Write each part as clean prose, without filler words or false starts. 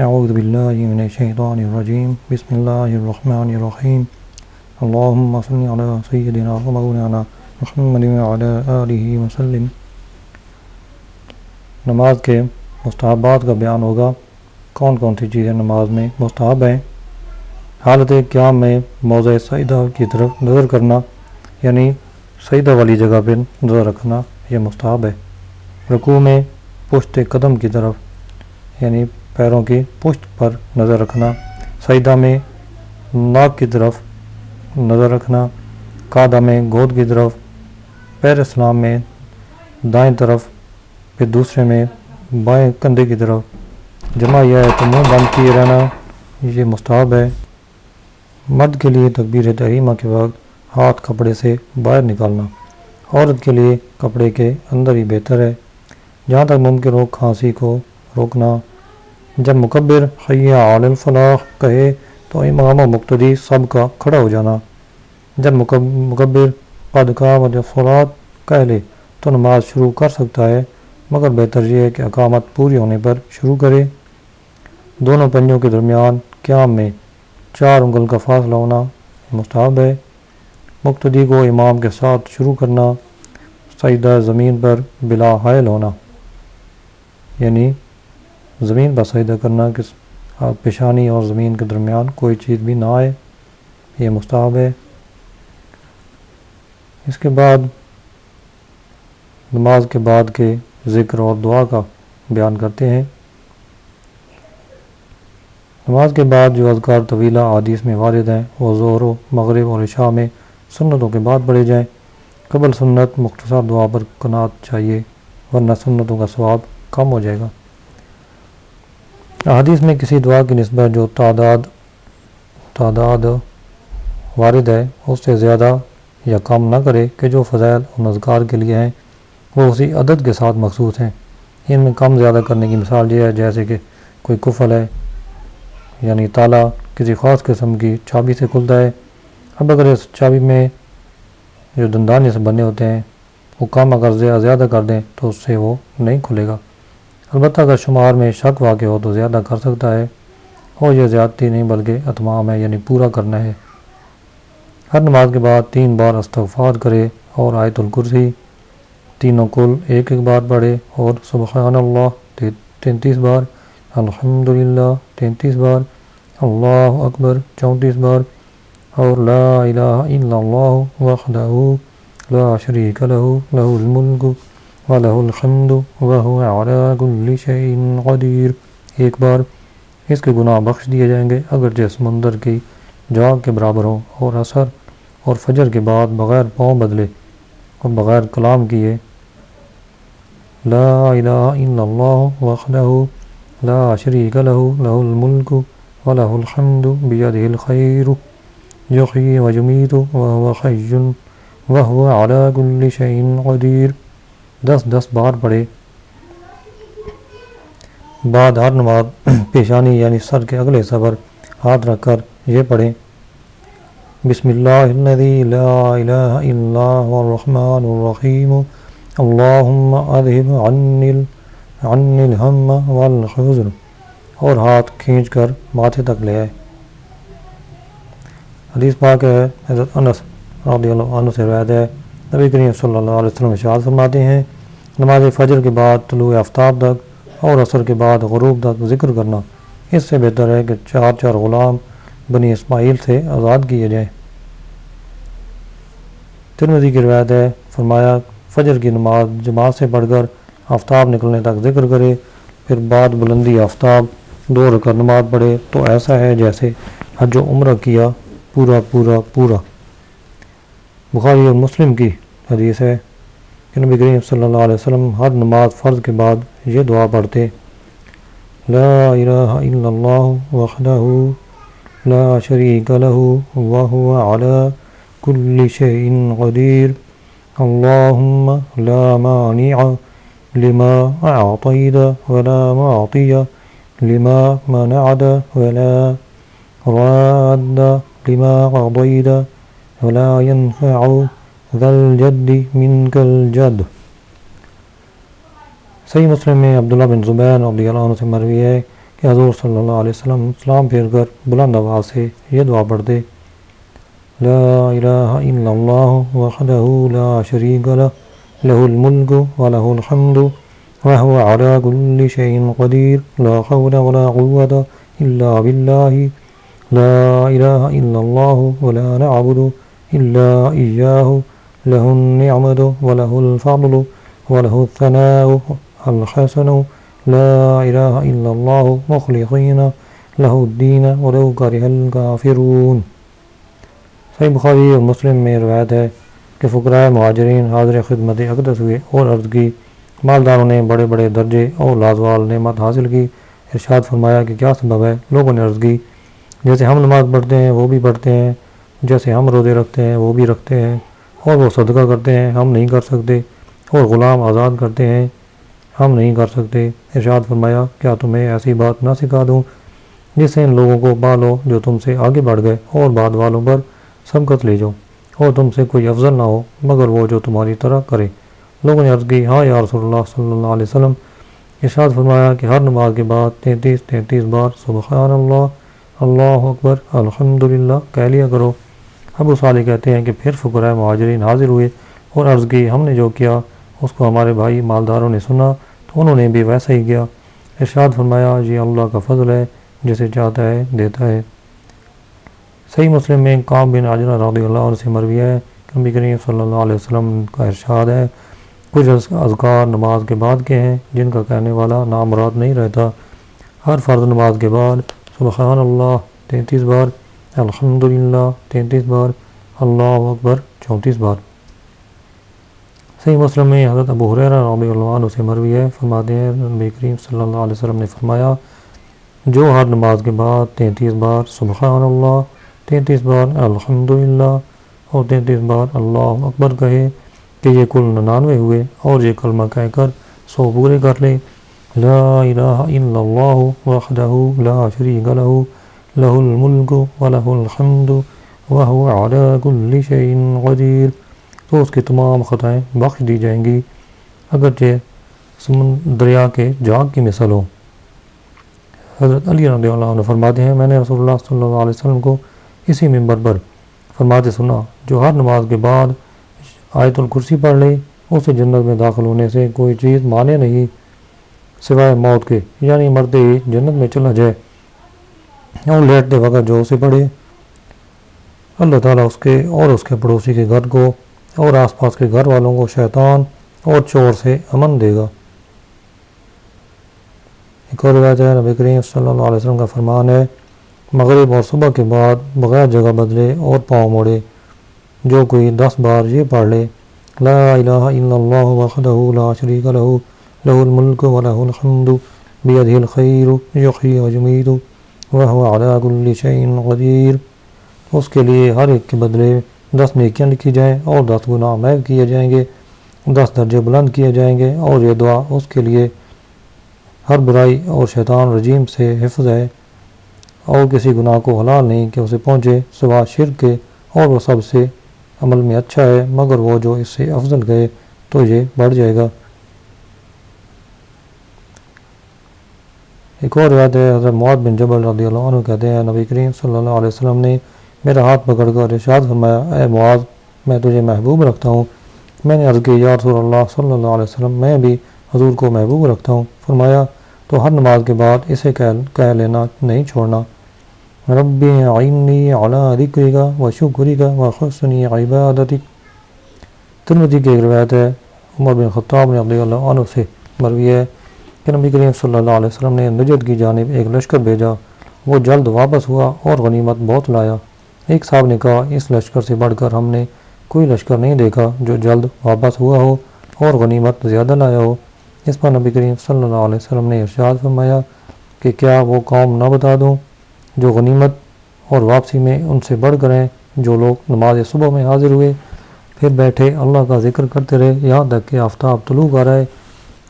اعوذ باللہ من الشیطان الرجیم بسم اللہ الرحمن الرحیم اللہم صل علی سیدنا و مولانا محمد وعلی آلہ وسلم۔ نماز کے مستحبات کا بیان ہوگا۔ کون کون سی چیزیں نماز میں مستحب ہیں؟ حالت قیام میں موضع سجدہ کی طرف نظر کرنا، یعنی سجدہ والی جگہ پہ نظر رکھنا، یہ مستحب ہے۔ رکوع میں پشت قدم کی طرف، یعنی پیروں کی پشت پر نظر رکھنا، سجدہ میں ناک کی طرف نظر رکھنا، قعدہ میں گود کی طرف، پیر اسلام میں دائیں طرف، پھر دوسرے میں بائیں کندھے کی طرف، جمع یہ ہے تو منہ بند کیے رہنا، یہ مستحب ہے۔ مرد کے لیے تکبیر تحریمہ کے وقت ہاتھ کپڑے سے باہر نکالنا، عورت کے لیے کپڑے کے اندر ہی بہتر ہے۔ جہاں تک ممکن ہو کھانسی کو روکنا۔ جب مکبر حی علی الفلاح کہے تو امام و مقتدی سب کا کھڑا ہو جانا۔ جب مکبر قد قامت الصلاۃ کہہ لے تو نماز شروع کر سکتا ہے، مگر بہتر یہ ہے کہ اقامت پوری ہونے پر شروع کرے۔ دونوں پنجوں کے درمیان قیام میں 4 انگل کا فاصلہ ہونا مستحب ہے۔ مقتدی کو امام کے ساتھ شروع کرنا، سجدہ زمین پر بلا حائل ہونا، یعنی زمین پر سجدہ کرنا کہ پیشانی اور زمین کے درمیان کوئی چیز بھی نہ آئے، یہ مستحب ہے۔ اس کے بعد نماز کے بعد کے ذکر اور دعا کا بیان کرتے ہیں۔ نماز کے بعد جو اذکار طویلہ احادیث میں وارد ہیں وہ ظہر و مغرب اور عشاء میں سنتوں کے بعد پڑھے جائیں۔ قبل سنت مختصر دعا پر قناعت چاہیے، ورنہ سنتوں کا ثواب کم ہو جائے گا۔ احادیث میں کسی دعا کی نسبت جو تعداد وارد ہے اس سے زیادہ یا کم نہ کرے کہ جو فضائل اور اذکار کے لیے ہیں وہ اسی عدد کے ساتھ مخصوص ہیں۔ ان میں کم زیادہ کرنے کی مثال یہ ہے جیسے کہ کوئی قفل ہے، یعنی تالا کسی خاص قسم کی چابی سے کھلتا ہے۔ اب اگر اس چابی میں جو دندانے سے بنے ہوتے ہیں وہ کم اگر زیادہ کر دیں تو اس سے وہ نہیں کھلے گا۔ البتہ اگر شمار میں شک واقع ہو تو زیادہ کر سکتا ہے، اور یہ زیادتی نہیں بلکہ اتمام ہے، یعنی پورا کرنا ہے۔ ہر نماز کے بعد 3 بار استغفار کرے اور آیت الکرسی تینوں کل ایک بار پڑھے، اور سبحان اللہ 33 بار، الحمدللہ 33 بار، اللہ اکبر 34 بار، اور لا الہ الا اللہ وحدہ لا شریک لہ لہ الملک وَلَهُ الْحَمْدُ وَهُوَ عَلَىٰ كُلِّ شَيْءٍ قَدِيرٌ ایک بار۔ اس کے گناہ بخش دیے جائیں گے اگرچہ سمندر کی جھاگ کے برابر ہوں۔ اور عصر اور فجر کے بعد بغیر پاؤں بدلے اور بغیر کلام کیے لا الہ الا اللہ وحدہ لا شریک لہ لہ الملک وَلَهُ الْحَمْدُ بِيَدِهِ الْخَيْرُ يُحْيِي وَيُمِيتُ وَهُوَ حَيٌّ وَهُوَ عَلَىٰ كُلِّ شَيْءٍ قَدِيرٌ 10 بار پڑھے۔ بعد ہر نماز پیشانی یعنی سر کے اگلے حصہ پر ہاتھ رکھ کر یہ پڑھیں، بسم اللہ الذی لا الہ الا هو الرحمن الرحیم اللہم اذہب عنی الہم والحزن، اور ہاتھ کھینچ کر ماتھے تک لے آئے۔ حدیث پاک ہے، حضرت انس رضی اللہ عنہ سے روایت ہے، نبی کریم صلی اللہ علیہ وسلم ارشاد فرماتے ہیں، نماز فجر کے بعد طلوع آفتاب تک اور عصر کے بعد غروب تک ذکر کرنا اس سے بہتر ہے کہ 4 غلام بنی اسماعیل سے آزاد کیے جائیں۔ ترمذی کی روایت ہے، فرمایا فجر کی نماز جماعت سے پڑھ کر آفتاب نکلنے تک ذکر کرے، پھر بعد بلندی آفتاب 2 رکعت نماز پڑھے تو ایسا ہے جیسے حج و عمرہ کیا پورا پورا پورا۔ بخاری اور مسلم کی حدیث ہے کہ نبی کریم صلی اللہ علیہ وسلم ہر نماز فرض کے بعد یہ دعا پڑھتے، لا الہ الا اللہ وحدہ لا شریک لہ وہو علی کل شیء قدیر اللہم لا مانع لما اعطیت ولا معطی لما منعت ولا راد لما قضیت ولا ينفع ذا الجد منك الجد۔ صحیح مسلم میں عبداللہ بن زبیر رضی اللہ عنہ سے مروی ہے کہ حضور صلی اللہ علیہ وسلم سلام پھیر کر بلند آواز سے یہ دعا پڑھتے: لا الہ الا اللہ وحدہ لا شریک لہ لہ الملک ولہ الحمد وہو علی کل شیء قدیر لا حول ولا قوة الا باللہ لا الہ الا اللہ ولا نعبد الا ایاہ لہ النعمت ولہ الفضل ولہ الثناء الحسن لا الہ الا اللہ مخلصین لہ الدین ولو کرہ الکافرون۔ صحیح بخاری اور مسلم میں روایت ہے کہ فقراء مہاجرین حاضر خدمت اقدس ہوئے اور عرض کی: مالداروں نے بڑے بڑے درجے اور لازوال نعمت حاصل کی۔ ارشاد فرمایا کہ کیا سبب ہے؟ لوگوں نے عرض کی: جیسے ہم نماز پڑھتے ہیں وہ بھی پڑھتے ہیں، جیسے ہم روزے رکھتے ہیں وہ بھی رکھتے ہیں، اور وہ صدقہ کرتے ہیں ہم نہیں کر سکتے، اور غلام آزاد کرتے ہیں ہم نہیں کر سکتے۔ ارشاد فرمایا: کیا تمہیں ایسی بات نہ سکھا دوں جس سے ان لوگوں کو پالو جو تم سے آگے بڑھ گئے، اور بعد والوں پر سبقت لے جاؤ، اور تم سے کوئی افضل نہ ہو مگر وہ جو تمہاری طرح کرے۔ لوگوں نے عرض کی: ہاں یا رسول اللہ صلی اللہ علیہ وسلم۔ ارشاد فرمایا کہ ہر نماز کے بعد 33 بار سبحان اللہ، اللہ اکبر، الحمدللہ کہہ لیا کرو۔ ابو صالح کہتے ہیں کہ پھر فقراء مہاجرین حاضر ہوئے اور عرض کی: ہم نے جو کیا اس کو ہمارے بھائی مالداروں نے سنا تو انہوں نے بھی ویسا ہی کیا۔ ارشاد فرمایا: یہ اللہ کا فضل ہے، جسے چاہتا ہے دیتا ہے۔ صحیح مسلم میں کعب بن عجرہ رضی اللہ عنہ سے مروی ہے کہ نبی کریم صلی اللہ علیہ وسلم کا ارشاد ہے: کچھ اذکار نماز کے بعد کے ہیں جن کا کہنے والا نامراد نہیں رہتا۔ ہر فرض نماز کے بعد سبحان اللہ 33 بار، الحمدللہ 33 بار، اللہ اکبر 34 بار۔ صحیح مسلم میں حضرت ابو ہریرہ رضی اللہ عنہ سے مروی ہے، فرماتے ہیں نبی کریم صلی اللہ علیہ وسلم نے فرمایا: جو ہر نماز کے بعد 33 بار سبحان اللہ، 33 بار الحمدللہ اور 33 بار اللہ اکبر کہے کہ یہ کل 99 ہوئے، اور یہ کلمہ کہہ کر 100 پورے کر لے: لا الہ الا اللہ وحدہ لا شریک لہ لہ الملک ولہ الحمد وہو علی کل شیء قدیر، تو اس کی تمام خطائیں بخش دی جائیں گی اگرچہ دریا کے جاگ کی مثل ہو۔ حضرت علی رضی اللہ عنہ فرماتے ہیں: میں نے رسول اللہ صلی اللہ علیہ وسلم کو اسی منبر پر فرماتے سنا: جو ہر نماز کے بعد آیت الکرسی پڑھ لے اسے جنت میں داخل ہونے سے کوئی چیز مانے نہیں سوائے موت کے، یعنی مرتے ہی جنت میں چلا جائے۔ اور لیٹتے وقت جو اسے پڑھے اللہ تعالیٰ اس کے اور اس کے پڑوسی کے گھر کو اور آس پاس کے گھر والوں کو شیطان اور چور سے امن دے گا۔ ایک اور روایت ہے، نبی کریم صلی اللہ علیہ وسلم کا فرمان ہے: مغرب اور صبح کے بعد بغیر جگہ بدلے اور پاؤں موڑے جو کوئی 10 بار یہ پڑھ لے: لا الہ الا اللہ وحدہ لا شریک لہ لہ الملک ولہ الحمد بیدہ الخیر یحیی ویمیت وہو علی کل شیء قدیر، اس کے لیے ہر ایک کے بدلے 10 نیکیاں لکھی جائیں اور 10 گناہ محو کیے جائیں گے، 10 درجے بلند کیے جائیں گے، اور یہ دعا اس کے لیے ہر برائی اور شیطان رجیم سے حفظ ہے، اور کسی گناہ کو حلال نہیں کہ اسے پہنچے سوا شرک کے، اور وہ سب سے عمل میں اچھا ہے مگر وہ جو اس سے افضل گئے تو یہ بڑھ جائے گا۔ ایک اور روایت ہے، حضرت معاذ بن جبل رضی اللہ عنہ کہتے ہیں نبی کریم صلی اللہ علیہ وسلم نے میرا ہاتھ پکڑ کر ارشاد فرمایا: اے معاذ، میں تجھے محبوب رکھتا ہوں۔ میں نے عرض کی: یا رسول اللہ صلی اللہ علیہ وسلم، میں بھی حضور کو محبوب رکھتا ہوں۔ فرمایا: تو ہر نماز کے بعد اسے کہہ لینا نہیں چھوڑنا: ربی اعنی علی ذکرک و شکرک و حسن عبادتک۔ ترمذی کی ایک روایت ہے، عمر بن خطاب رضی اللہ عنہ سے مروی ہے کہ نبی کریم صلی اللہ علیہ وسلم نے نجد کی جانب ایک لشکر بھیجا، وہ جلد واپس ہوا اور غنیمت بہت لایا۔ ایک صاحب نے کہا: اس لشکر سے بڑھ کر ہم نے کوئی لشکر نہیں دیکھا جو جلد واپس ہوا ہو اور غنیمت زیادہ لایا ہو۔ اس پر نبی کریم صلی اللہ علیہ وسلم نے ارشاد فرمایا کہ کیا وہ قوم نہ بتا دوں جو غنیمت اور واپسی میں ان سے بڑھ کر ہیں؟ جو لوگ نماز صبح میں حاضر ہوئے پھر بیٹھے اللہ کا ذکر کرتے رہے یہاں تک کہ آفتاب طلوع کر آئے،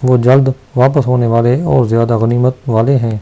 وہ جلد واپس ہونے والے اور زیادہ غنیمت والے ہیں۔